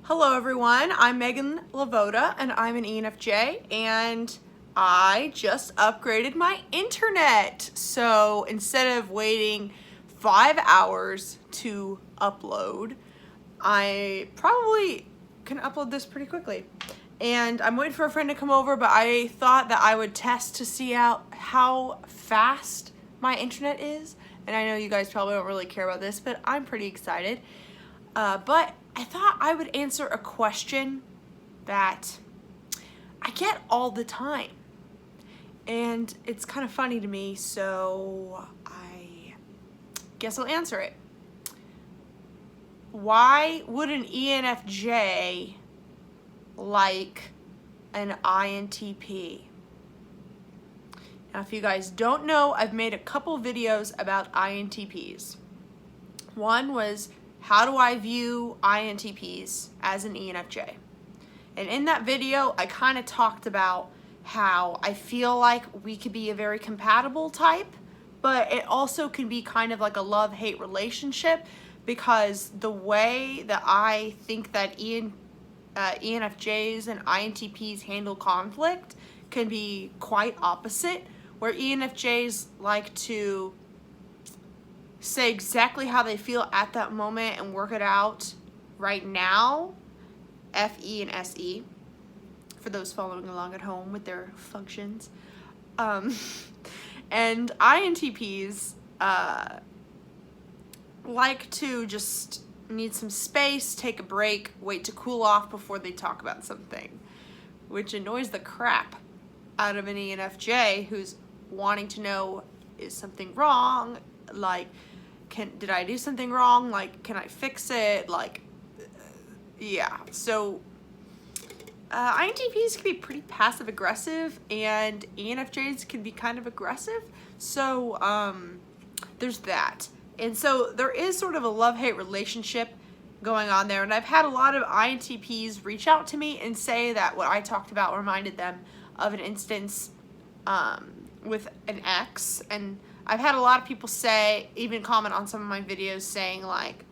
Hello everyone, I'm Meghan LeVota and I'm an ENFJ and I just upgraded my internet. So instead of waiting 5 hours to upload, I probably can upload this pretty quickly. And I'm waiting for a friend to come over, but I thought that I would test to see how fast my internet is. And I know you guys probably don't really care about this, but I'm pretty excited. But I thought I would answer a question that I get all the time. And it's kind of funny to me, so I guess I'll answer it. Why would an ENFJ like an INTP? Now, if you guys don't know, I've made a couple videos about INTPs. One was, how do I view INTPs as an ENFJ? And in that video, I kind of talked about how I feel like we could be a very compatible type, but it also can be kind of like a love-hate relationship, because the way that I think that ENFJs and INTPs handle conflict can be quite opposite, where ENFJs like to say exactly how they feel at that moment and work it out right now, FE and SE, for those following along at home with their functions. And INTPs like to just need some space, take a break, wait to cool off before they talk about something, which annoys the crap out of an ENFJ who's wanting to know, is something wrong? Like, did I do something wrong? Like, can I fix it? Like, yeah. So INTPs can be pretty passive aggressive, and ENFJs can be kind of aggressive. So there's that. And so there is sort of a love-hate relationship going on there. And I've had a lot of INTPs reach out to me and say that what I talked about reminded them of an instance with an ex. And I've had a lot of people say, even comment on some of my videos saying, like,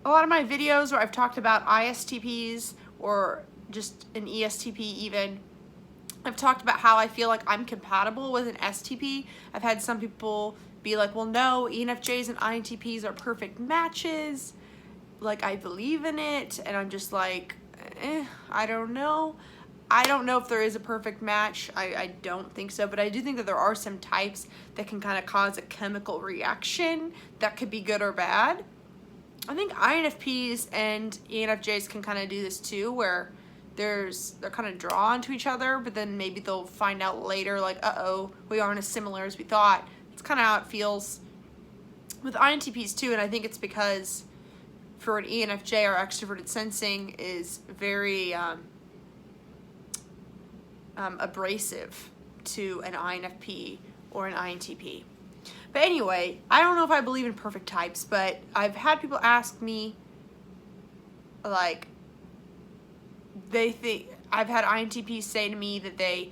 a lot of my videos where I've talked about ISTPs or just an ESTP even, I've talked about how I feel like I'm compatible with an STP. I've had some people be like, well, no, ENFJs and INTPs are perfect matches. Like, I believe in it. And I'm just like, I don't know. I don't know if there is a perfect match. I don't think so. But I do think that there are some types that can kind of cause a chemical reaction that could be good or bad. I think INFPs and ENFJs can kind of do this too, where they're kind of drawn to each other, but then maybe they'll find out later, like, uh-oh, we aren't as similar as we thought. It's kind of how it feels with INTPs too, and I think it's because for an ENFJ, our extroverted sensing is very abrasive to an INFP or an INTP. But anyway, I don't know if I believe in perfect types, but I've had people ask me, like, I've had INTPs say to me that they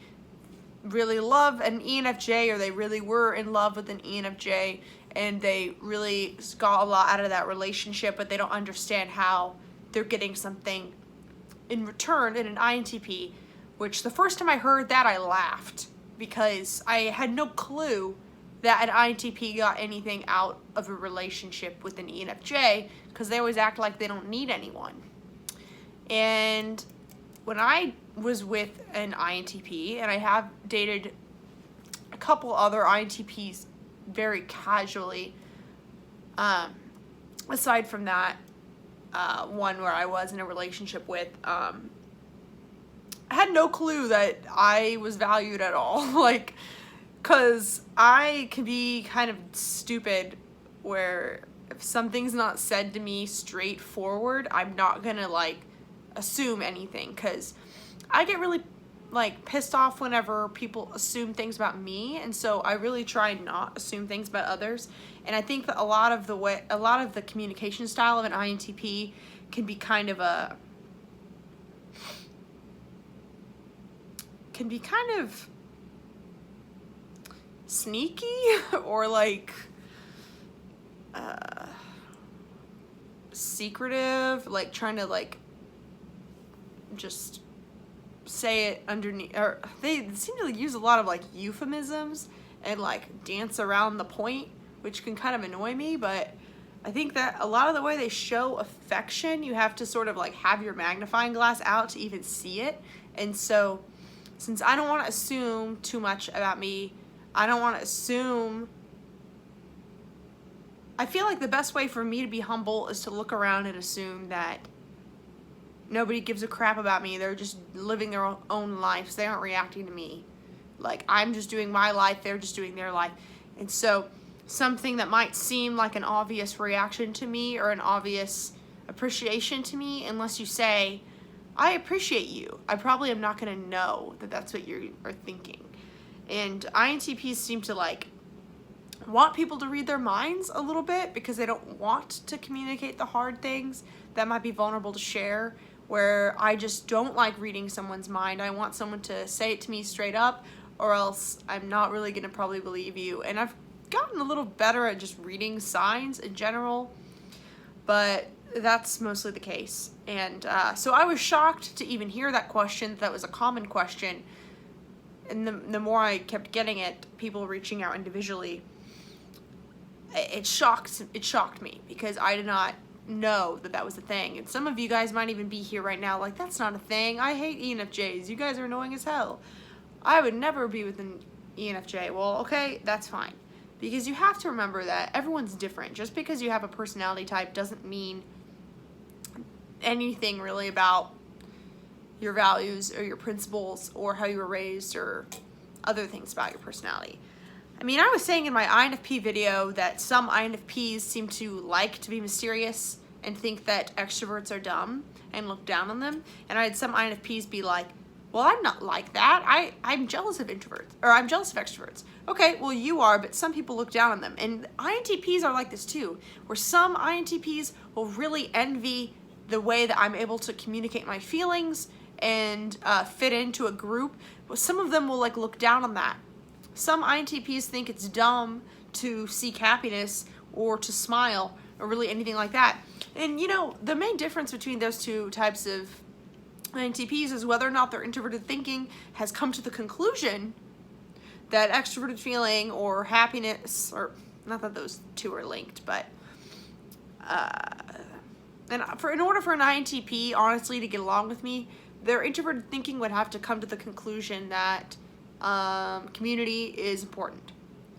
really love an ENFJ, or they really were in love with an ENFJ, and they really got a lot out of that relationship, but they don't understand how they're getting something in return in an INTP, which the first time I heard that, I laughed, because I had no clue that an INTP got anything out of a relationship with an ENFJ, because they always act like they don't need anyone. And when I was with an INTP, and I have dated a couple other INTPs very casually, aside from that one where I was in a relationship with, I had no clue that I was valued at all. Like, because I can be kind of stupid where if something's not said to me straightforward, I'm not gonna, like, assume anything, because I get really, like, pissed off whenever people assume things about me, and so I really try not assume things about others. And I think that a lot of the communication style of an INTP can be kind of sneaky or like secretive, like trying to like just say it underneath, or they seem to use a lot of like euphemisms and like dance around the point, which can kind of annoy me. But I think that a lot of the way they show affection, you have to sort of like have your magnifying glass out to even see it. And so since I don't want to assume too much about me, I don't want to assume, I feel like the best way for me to be humble is to look around and assume that nobody gives a crap about me. They're just living their own lives. They aren't reacting to me. Like, I'm just doing my life, they're just doing their life. And so something that might seem like an obvious reaction to me or an obvious appreciation to me, unless you say, I appreciate you, I probably am not going to know that that's what you are thinking. And INTPs seem to like want people to read their minds a little bit because they don't want to communicate the hard things that might be vulnerable to share, where I just don't like reading someone's mind. I want someone to say it to me straight up, or else I'm not really going to probably believe you. And I've gotten a little better at just reading signs in general, but that's mostly the case. And so I was shocked to even hear that question. That was a common question. And the more I kept getting it, people reaching out individually, it shocked me because I did not know that that was a thing. And some of you guys might even be here right now like, that's not a thing. I hate ENFJs. You guys are annoying as hell. I would never be with an ENFJ. Well, okay, that's fine. Because you have to remember that everyone's different. Just because you have a personality type doesn't mean anything really about your values or your principles or how you were raised or other things about your personality. I mean, I was saying in my INFP video that some INFPs seem to like to be mysterious and think that extroverts are dumb and look down on them. And I had some INFPs be like, well, I'm not like that. I'm jealous of introverts, or I'm jealous of extroverts. Okay, well, you are, but some people look down on them. And INTPs are like this too, where some INTPs will really envy the way that I'm able to communicate my feelings and fit into a group. But some of them will like look down on that. Some INTPs think it's dumb to seek happiness or to smile or really anything like that. And you know, the main difference between those two types of INTPs is whether or not their introverted thinking has come to the conclusion that extroverted feeling or happiness, or not that those two are linked, but in order for an INTP honestly to get along with me, their introverted thinking would have to come to the conclusion that community is important,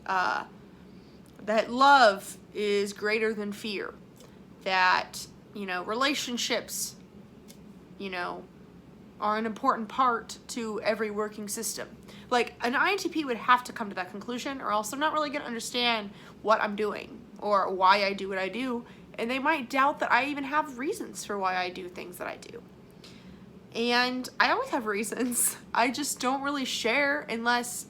that love is greater than fear, that, you know, relationships, you know, are an important part to every working system. Like, an INTP would have to come to that conclusion, or else they're not really going to understand what I'm doing or why I do what I do, and they might doubt that I even have reasons for why I do things that I do. And I always have reasons. I just don't really share unless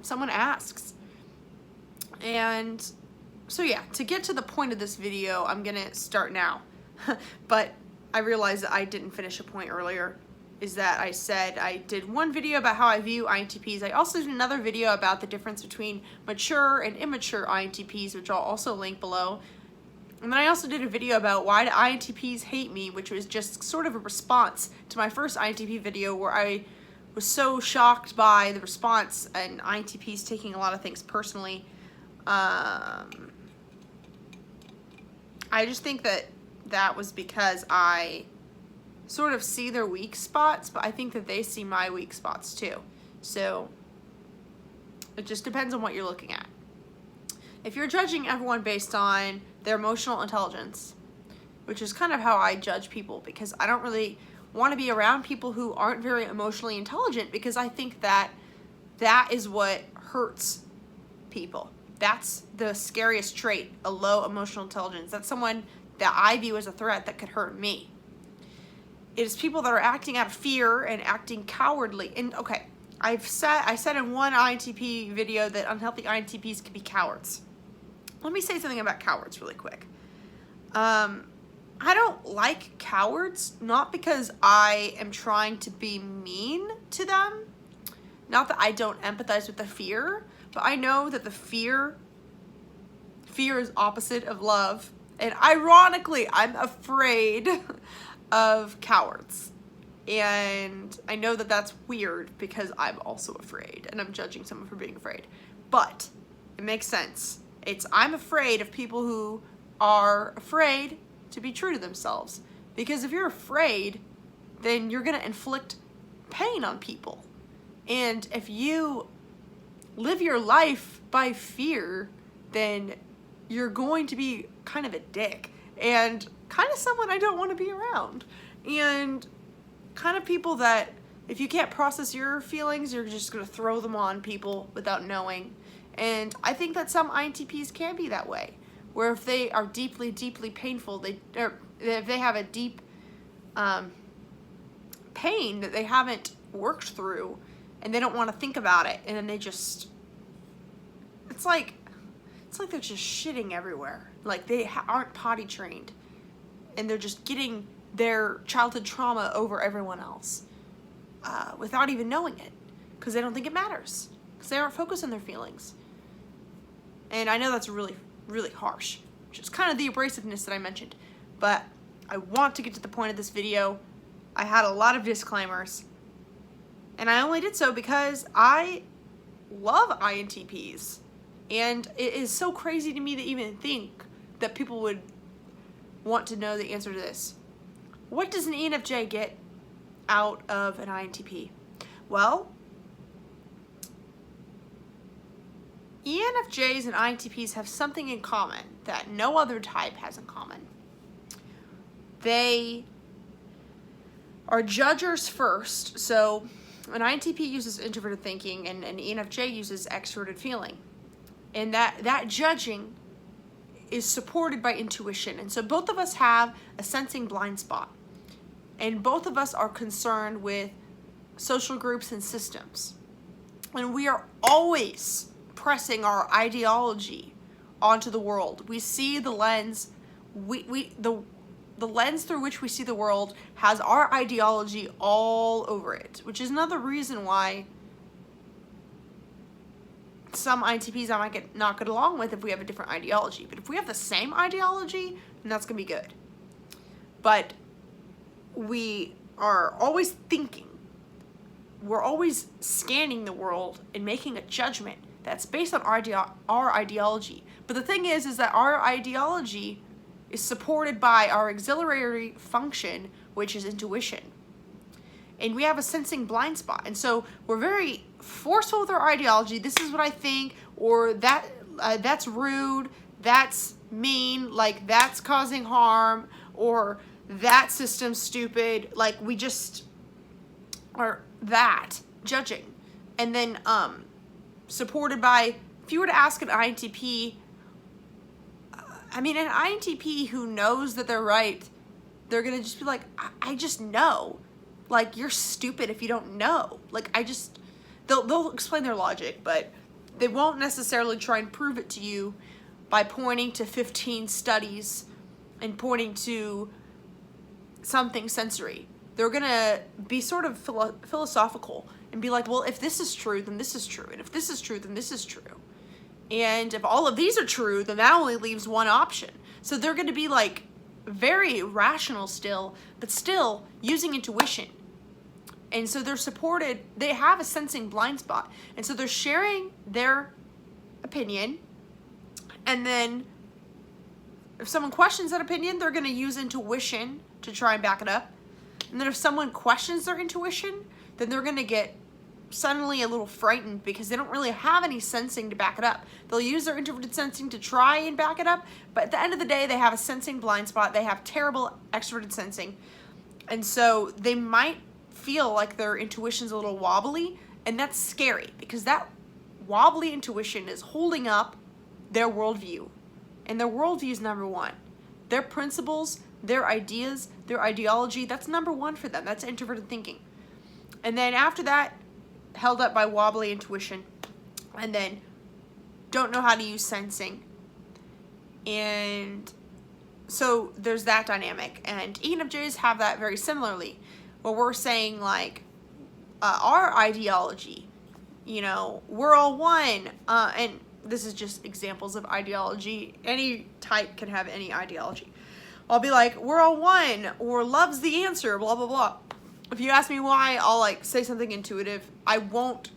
someone asks. And so yeah, to get to the point of this video, I'm gonna start now. But I realized that I didn't finish a point earlier, is that I said I did one video about how I view INTPs. I also did another video about the difference between mature and immature INTPs, which I'll also link below. And then I also did a video about why do INTPs hate me, which was just sort of a response to my first INTP video where I was so shocked by the response and INTPs taking a lot of things personally. I just think that that was because I sort of see their weak spots, but I think that they see my weak spots too. So it just depends on what you're looking at. If you're judging everyone based on their emotional intelligence, which is kind of how I judge people, because I don't really want to be around people who aren't very emotionally intelligent, because I think that that is what hurts people. That's the scariest trait, a low emotional intelligence. That's someone that I view as a threat that could hurt me. It is people that are acting out of fear and acting cowardly. And okay, I said in one INTP video that unhealthy INTPs can be cowards. Let me say something about cowards really quick. I don't like cowards, not because I am trying to be mean to them, not that I don't empathize with the fear, but I know that the fear is opposite of love, And ironically, I'm afraid of cowards. And I know that that's weird because I'm also afraid and I'm judging someone for being afraid. But it makes sense. I'm afraid of people who are afraid to be true to themselves. Because if you're afraid, then you're going to inflict pain on people. And if you live your life by fear, then you're going to be kind of a dick and kind of someone I don't want to be around. And kind of people that if you can't process your feelings, you're just going to throw them on people without knowing. And I think that some INTPs can be that way, where if they are deeply, deeply painful, if they have a deep pain that they haven't worked through and they don't want to think about it, and then they just, it's like they're just shitting everywhere. Like they aren't potty trained and they're just getting their childhood trauma over everyone else without even knowing it, because they don't think it matters, because they aren't focused on their feelings. And I know that's really, really harsh, which is kind of the abrasiveness that I mentioned, but I want to get to the point of this video. I had a lot of disclaimers, and I only did so because I love INTPs, and it is so crazy to me to even think that people would want to know the answer to this. What does an ENFJ get out of an INTP? Well, ENFJs and INTPs have something in common that no other type has in common. They are judgers first. So an INTP uses introverted thinking and an ENFJ uses extroverted feeling. And that judging is supported by intuition. And so both of us have a sensing blind spot. And both of us are concerned with social groups and systems. And we are always pressing our ideology onto the world. We see the lens, the lens through which we see the world has our ideology all over it, which is another reason why some INTPs I might not get along with if we have a different ideology. But if we have the same ideology, then that's gonna be good. But we are always thinking, we're always scanning the world and making a judgment that's based on our ideology. But the thing is that our ideology is supported by our auxiliary function, which is intuition. And we have a sensing blind spot. And so we're very forceful with our ideology. This is what I think, or that's rude, that's mean, like that's causing harm, or that system's stupid. Like we just are that judging. And then supported by, if you were to ask an INTP, I mean, an INTP who knows that they're right, they're gonna just be like, I just know. Like, you're stupid if you don't know. Like, they'll explain their logic, but they won't necessarily try and prove it to you by pointing to 15 studies and pointing to something sensory. They're gonna be sort of philosophical and be like, well, if this is true, then this is true. And if this is true, then this is true. And if all of these are true, then that only leaves one option. So they're gonna be like very rational still, but still using intuition. And so they're supported, they have a sensing blind spot. And so they're sharing their opinion. And then if someone questions that opinion, they're gonna use intuition to try and back it up. And then if someone questions their intuition, then they're gonna get suddenly a little frightened because they don't really have any sensing to back it up. They'll use their introverted sensing to try and back it up, but at the end of the day, they have a sensing blind spot. They have terrible extroverted sensing. And so they might feel like their intuition's a little wobbly, and that's scary because that wobbly intuition is holding up their worldview. And their worldview is number one. Their principles, their ideas, their ideology, that's number one for them. That's introverted thinking. And then after that, held up by wobbly intuition, and then don't know how to use sensing. And so there's that dynamic. And ENFJs have that very similarly, where we're saying like, our ideology, you know, we're all one, and this is just examples of ideology. Any type can have any ideology. I'll be like, we're all one, or love's the answer, blah, blah, blah. If you ask me why, I'll like say something intuitive. I won't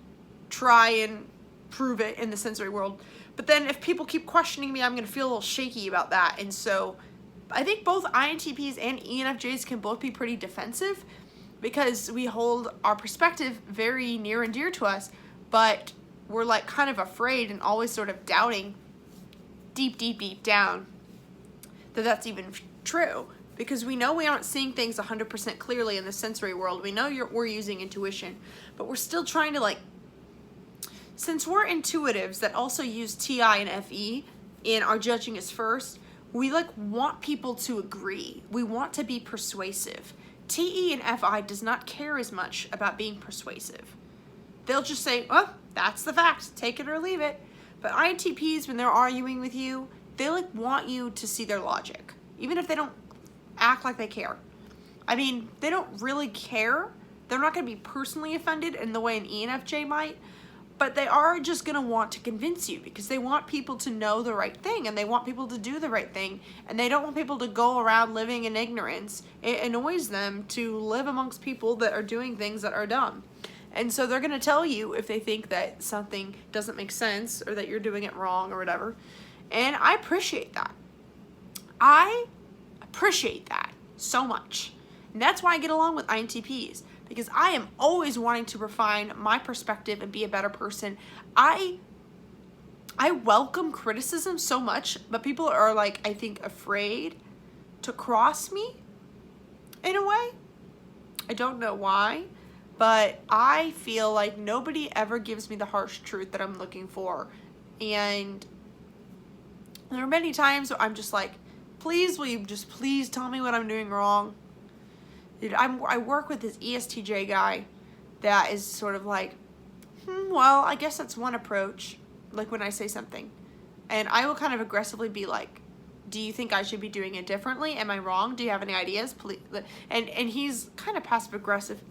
try and prove it in the sensory world. But then if people keep questioning me, I'm going to feel a little shaky about that. And so I think both INTPs and ENFJs can both be pretty defensive because we hold our perspective very near and dear to us, but we're like kind of afraid and always sort of doubting deep, deep, deep down that that's even true, because we know we aren't seeing things 100% clearly in the sensory world. We know we're using intuition, but we're still trying to like, since we're intuitives that also use TI and FE and are judging us first, we like want people to agree. We want to be persuasive. TE and FI does not care as much about being persuasive. They'll just say, oh, that's the fact, take it or leave it. But INTPs, when they're arguing with you, they like want you to see their logic, even if they don't act like they care. I mean, they don't really care. They're not going to be personally offended in the way an ENFJ might, but they are just going to want to convince you because they want people to know the right thing and they want people to do the right thing, and they don't want people to go around living in ignorance. It annoys them to live amongst people that are doing things that are dumb. And so they're going to tell you if they think that something doesn't make sense or that you're doing it wrong or whatever. And I appreciate that. I appreciate that so much. And that's why I get along with INTPs, because I am always wanting to refine my perspective and be a better person. I welcome criticism so much, but people are like, I think, afraid to cross me in a way. I don't know why, but I feel like nobody ever gives me the harsh truth that I'm looking for. And there are many times where I'm just like, please, will you just please tell me what I'm doing wrong? Dude, I work with this ESTJ guy that is sort of like, well, I guess that's one approach, like when I say something. And I will kind of aggressively be like, do you think I should be doing it differently? Am I wrong? Do you have any ideas? Please. And he's kind of passive aggressive.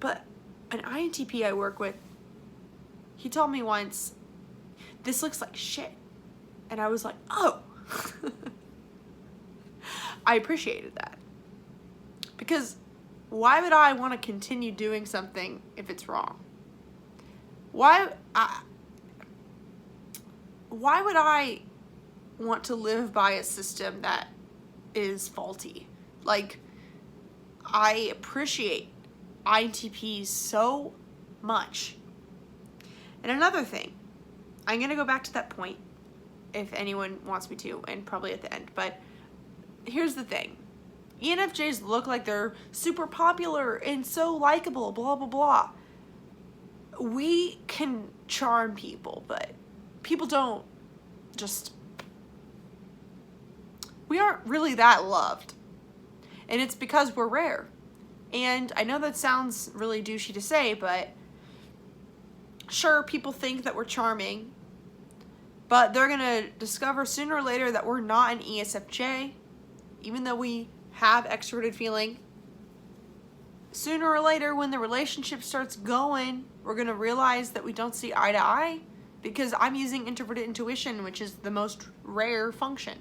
But an INTP I work with, he told me once, this looks like shit. And I was like, oh. I appreciated that. Because why would I want to continue doing something if it's wrong? Why would I want to live by a system that is faulty? Like, I appreciate INTPs so much. And another thing, I'm going to go back to that point if anyone wants me to, and probably at the end, but here's the thing. ENFJs look like they're super popular and so likable, blah, blah, blah. We can charm people, but people don't just, we aren't really that loved. And it's because we're rare. And I know that sounds really douchey to say, but sure, people think that we're charming, but they're going to discover sooner or later that we're not an ESFJ, even though we have extroverted feeling. Sooner or later, when the relationship starts going, we're going to realize that we don't see eye to eye because I'm using introverted intuition, which is the most rare function.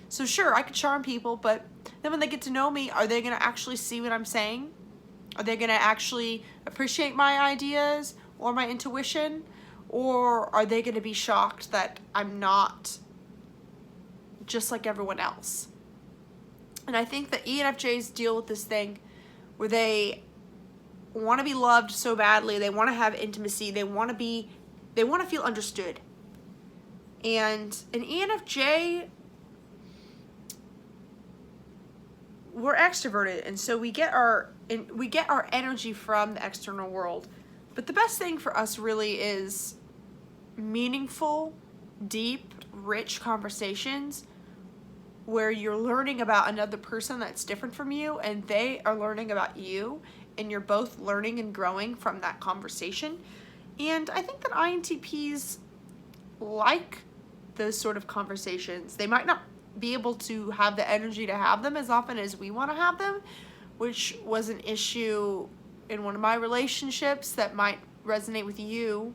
So sure, I could charm people, but then when they get to know me, are they going to actually see what I'm saying? Are they going to actually appreciate my ideas or my intuition? Or are they going to be shocked that I'm not just like everyone else? And I think that ENFJs deal with this thing where they want to be loved so badly. They want to have intimacy. They want to feel understood. And an ENFJ, we're extroverted, and so we get our energy from the external world. But the best thing for us really is meaningful, deep, rich conversations where you're learning about another person that's different from you and they are learning about you, and you're both learning and growing from that conversation. And I think that INTPs like those sort of conversations. They might not be able to have the energy to have them as often as we want to have them, which was an issue in one of my relationships that might resonate with you.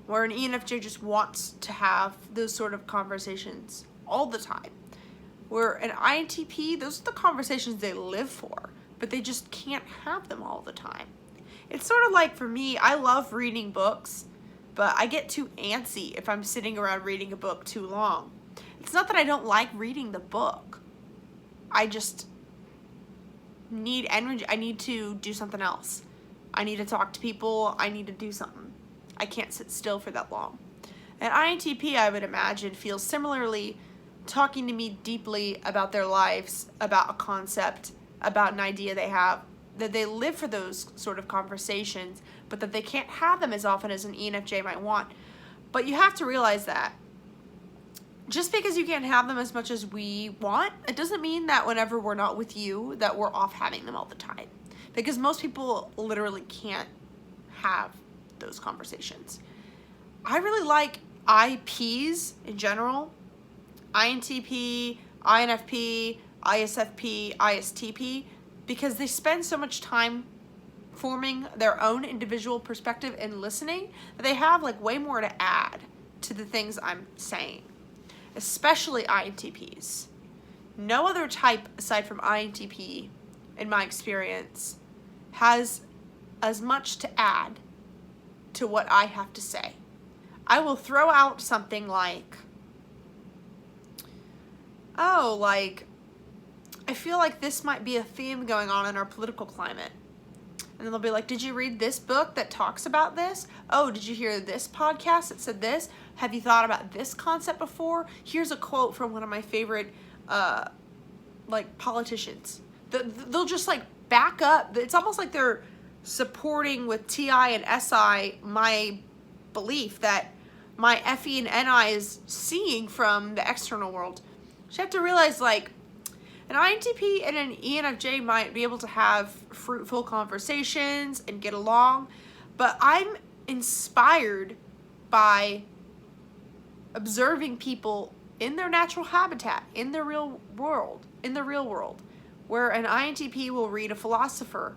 where an ENFJ just wants to have those sort of conversations all the time. Where an INTP, those are the conversations they live for, but they just can't have them all the time. It's sort of like, for me, I love reading books, but I get too antsy if I'm sitting around reading a book too long. It's not that I don't like reading the book. I just need energy. I need to do something else. I need to talk to people. I need to do something. I can't sit still for that long. An INTP, I would imagine, feels similarly talking to me deeply about their lives, about a concept, about an idea they have, that they live for those sort of conversations, but that they can't have them as often as an ENFJ might want. But you have to realize that just because you can't have them as much as we want, it doesn't mean that whenever we're not with you, that we're off having them all the time. Because most people literally can't have those conversations. I really like IPs in general. INTP, INFP, ISFP, ISTP, because they spend so much time forming their own individual perspective and listening that they have like way more to add to the things I'm saying, especially INTPs. No other type aside from INTP, in my experience, has as much to add to what I have to say. I will throw out something like, oh, like, I feel like this might be a theme going on in our political climate. And then they'll be like, did you read this book that talks about this? Oh, did you hear this podcast that said this? Have you thought about this concept before? Here's a quote from one of my favorite, like, politicians. They'll just, like, back up. It's almost like they're supporting with TI and SI my belief that my FE and NI is seeing from the external world. So you have to realize, like, an INTP and an ENFJ might be able to have fruitful conversations and get along, but I'm inspired by observing people in their natural habitat, in the real world, where an INTP will read a philosopher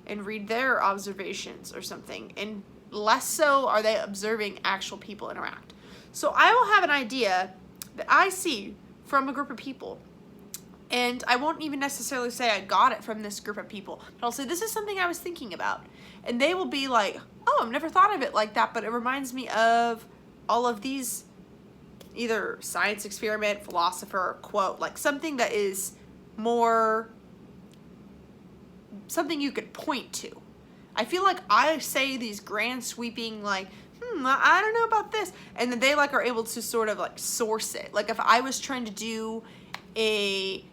and read their observations or something, and less so are they observing actual people interact. So I will have an idea that I see from a group of people, and I won't even necessarily say I got it from this group of people, but I'll say this is something I was thinking about, and they will be like, oh, I've never thought of it like that, but it reminds me of all of these, either science experiment, philosopher, quote, like something that is more something you could point to. I feel like I say these grand sweeping, like, I don't know about this, and then they like are able to sort of like source it. Like if I was trying to do a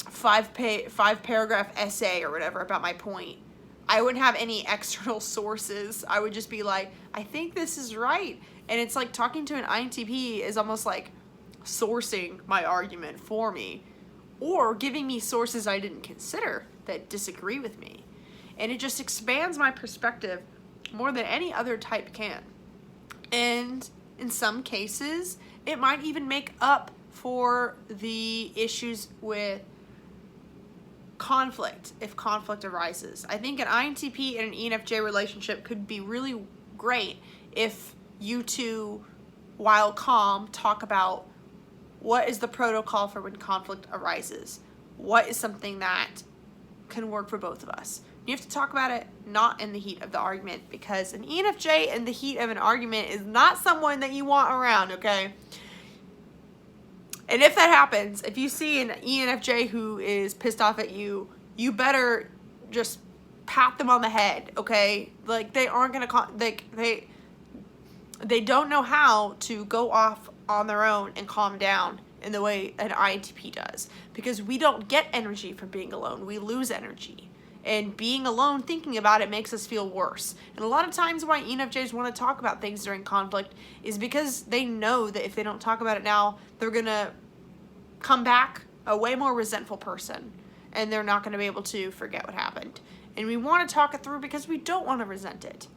five paragraph essay or whatever about my point, I wouldn't have any external sources. I would just be like, I think this is right. And it's like talking to an INTP is almost like sourcing my argument for me, or giving me sources I didn't consider that disagree with me. And it just expands my perspective more than any other type can. And in some cases, it might even make up for the issues with conflict, if conflict arises. I think an INTP and an ENFJ relationship could be really great if you two, while calm, talk about what is the protocol for when conflict arises. What is something that can work for both of us? You have to talk about it not in the heat of the argument, because an ENFJ in the heat of an argument is not someone that you want around, okay? And if that happens, if you see an ENFJ who is pissed off at you, you better just pat them on the head, okay? Like they aren't gonna, they don't know how to go off on their own and calm down in the way an INTP does, because we don't get energy from being alone. We lose energy. And being alone, thinking about it, makes us feel worse. And a lot of times why ENFJs want to talk about things during conflict is because they know that if they don't talk about it now, they're going to come back a way more resentful person. And they're not going to be able to forget what happened. And we want to talk it through because we don't want to resent it.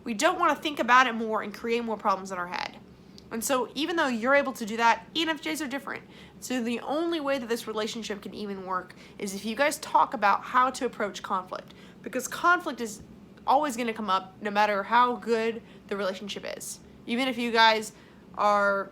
We don't want to think about it more and create more problems in our head. And so even though you're able to do that, ENFJs are different. So the only way that this relationship can even work is if you guys talk about how to approach conflict. Because conflict is always going to come up no matter how good the relationship is. Even if you guys are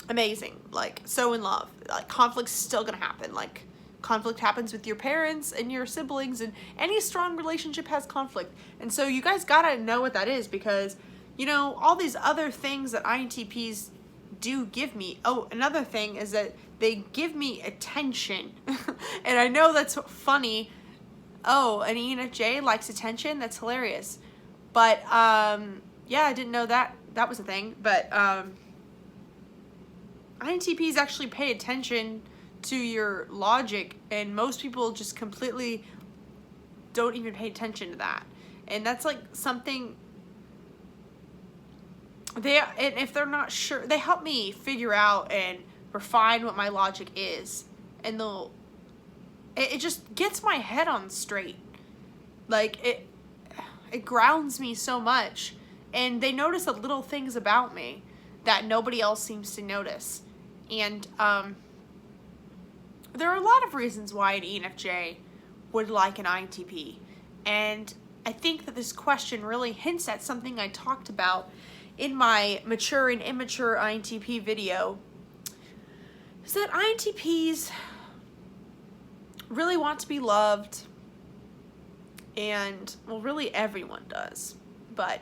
amazing, like so in love, like conflict's still going to happen. Like conflict happens with your parents and your siblings, and any strong relationship has conflict. And so you guys got to know what that is, because you know, all these other things that INTPs do give me. Oh, another thing is that they give me attention. And I know that's funny. Oh, an ENFJ likes attention? That's hilarious. But, yeah, I didn't know that was a thing. But, INTPs actually pay attention to your logic, and most people just completely don't even pay attention to that. And that's like something... and if they're not sure, they help me figure out and refine what my logic is, and it just gets my head on straight. Like it grounds me so much, and they notice the little things about me that nobody else seems to notice. And there are a lot of reasons why an ENFJ would like an INTP, and I think that this question really hints at something I talked about in my mature and immature INTP video, is that INTPs really want to be loved, and, well, really everyone does, but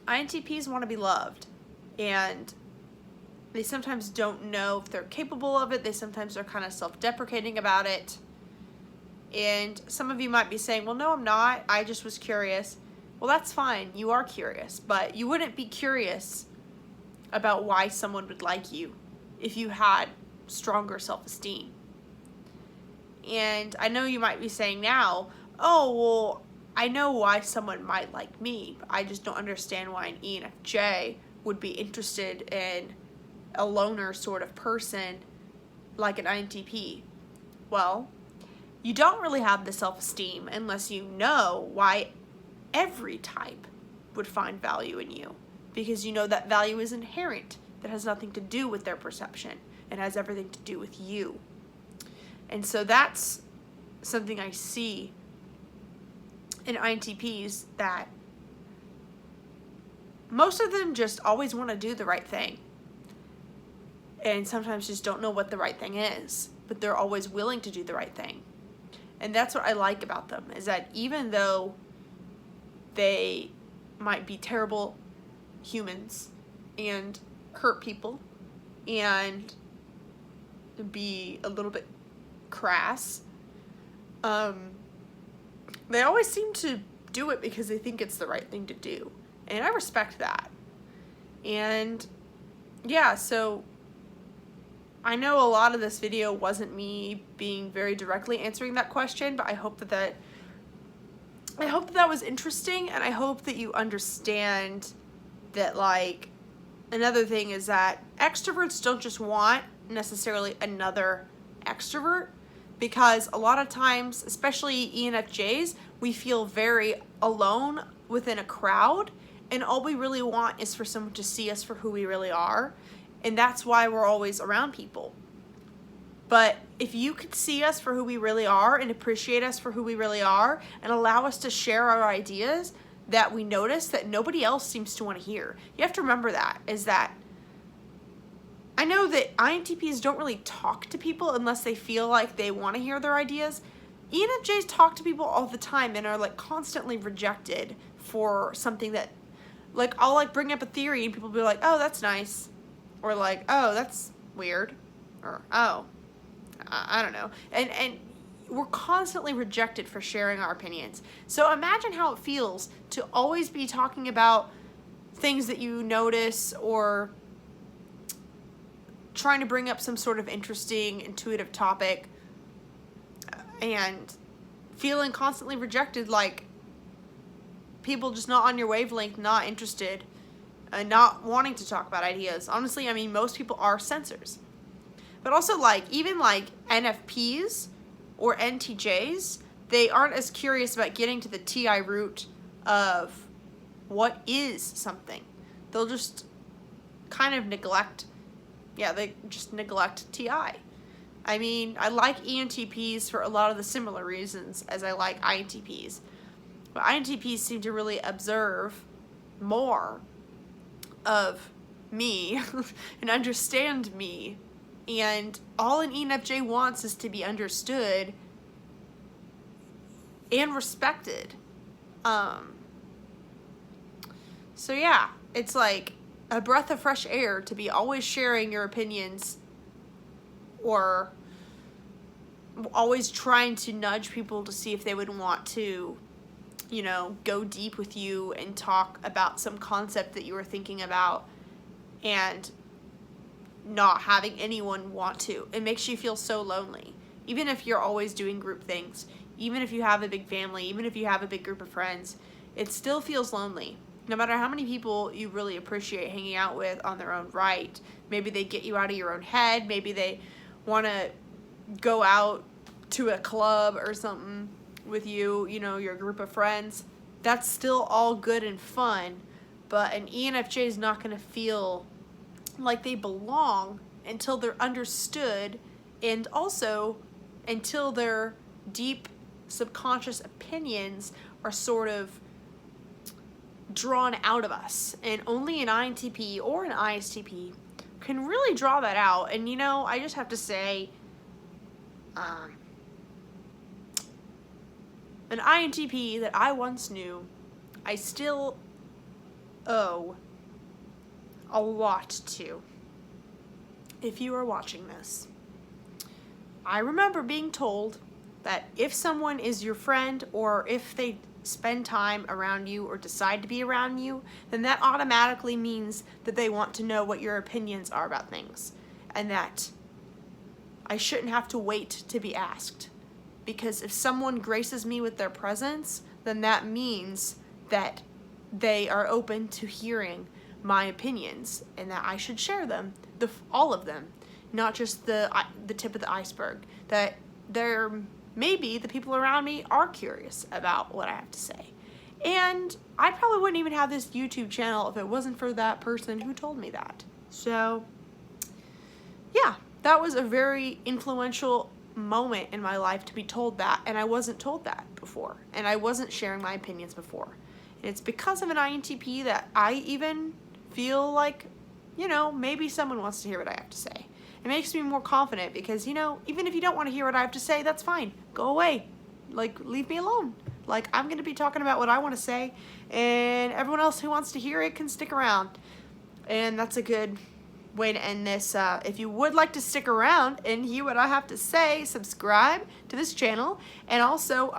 INTPs want to be loved, and they sometimes don't know if they're capable of it. They sometimes are kind of self-deprecating about it, and some of you might be saying, well, no, I'm not, I just was curious. Well, that's fine. You are curious, but you wouldn't be curious about why someone would like you if you had stronger self-esteem. And I know you might be saying now, oh, well, I know why someone might like me, but I just don't understand why an ENFJ would be interested in a loner sort of person like an INTP. Well, you don't really have the self-esteem unless you know why every type would find value in you, because you know that value is inherent. That has nothing to do with their perception. It has everything to do with you. And so that's something I see in INTPs, that most of them just always want to do the right thing, and sometimes just don't know what the right thing is, but they're always willing to do the right thing. And that's what I like about them, is that even though they might be terrible humans and hurt people and be a little bit crass, they always seem to do it because they think it's the right thing to do. And I respect that. And yeah, so I know a lot of this video wasn't me being very directly answering that question, but I hope that was interesting, and I hope that you understand that, like, another thing is that extroverts don't just want necessarily another extrovert, because a lot of times, especially ENFJs, we feel very alone within a crowd, and all we really want is for someone to see us for who we really are, and that's why we're always around people. But if you could see us for who we really are and appreciate us for who we really are and allow us to share our ideas that we notice that nobody else seems to want to hear. You have to remember that, is that I know that INTPs don't really talk to people unless they feel like they want to hear their ideas. ENFJs talk to people all the time and are like constantly rejected for something that, like, I'll like bring up a theory and people will be like, oh, that's nice. Or like, oh, that's weird. Or, oh, I don't know. And we're constantly rejected for sharing our opinions. So imagine how it feels to always be talking about things that you notice, or trying to bring up some sort of interesting, intuitive topic, and feeling constantly rejected, like people just not on your wavelength, not interested, and not wanting to talk about ideas. Honestly, I mean, most people are sensors. But also, like, even like NFPs or NTJs, they aren't as curious about getting to the TI root of what is something. They'll just kind of neglect, they just neglect TI. I mean, I like ENTPs for a lot of the similar reasons as I like INTPs. But INTPs seem to really observe more of me and understand me. And all an ENFJ wants is to be understood and respected. So yeah, it's like a breath of fresh air to be always sharing your opinions or always trying to nudge people to see if they would want to, you know, go deep with you and talk about some concept that you were thinking about, and not having anyone want to. It makes you feel so lonely. Even if you're always doing group things, even if you have a big family, even if you have a big group of friends, it still feels lonely. No matter how many people you really appreciate hanging out with on their own right. Maybe they get you out of your own head. Maybe they want to go out to a club or something with you, you know, your group of friends. That's still all good and fun, but an ENFJ is not going to feel like they belong until they're understood, and also until their deep subconscious opinions are sort of drawn out of us. And only an INTP or an ISTP can really draw that out. And you know, I just have to say, an INTP that I once knew, I still owe a lot to. If you are watching this, I remember being told that if someone is your friend, or if they spend time around you or decide to be around you, then that automatically means that they want to know what your opinions are about things, and that I shouldn't have to wait to be asked. Because if someone graces me with their presence, then that means that they are open to hearing my opinions, and that I should share them, all of them, not just the tip of the iceberg. That maybe the people around me are curious about what I have to say. And I probably wouldn't even have this YouTube channel if it wasn't for that person who told me that. So yeah, that was a very influential moment in my life to be told that, and I wasn't told that before, and I wasn't sharing my opinions before. And it's because of an INTP that I even feel like, you know, maybe someone wants to hear what I have to say. It makes me more confident because, you know, even if you don't want to hear what I have to say, that's fine. Go away. Like, leave me alone. Like, I'm going to be talking about what I want to say, and everyone else who wants to hear it can stick around. And that's a good way to end this. If you would like to stick around and hear what I have to say, subscribe to this channel. And also,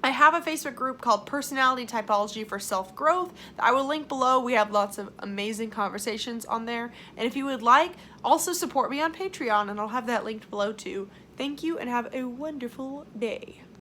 I have a Facebook group called Personality Typology for Self-Growth that I will link below. We have lots of amazing conversations on there. And if you would like, also support me on Patreon, and I'll have that linked below too. Thank you, and have a wonderful day.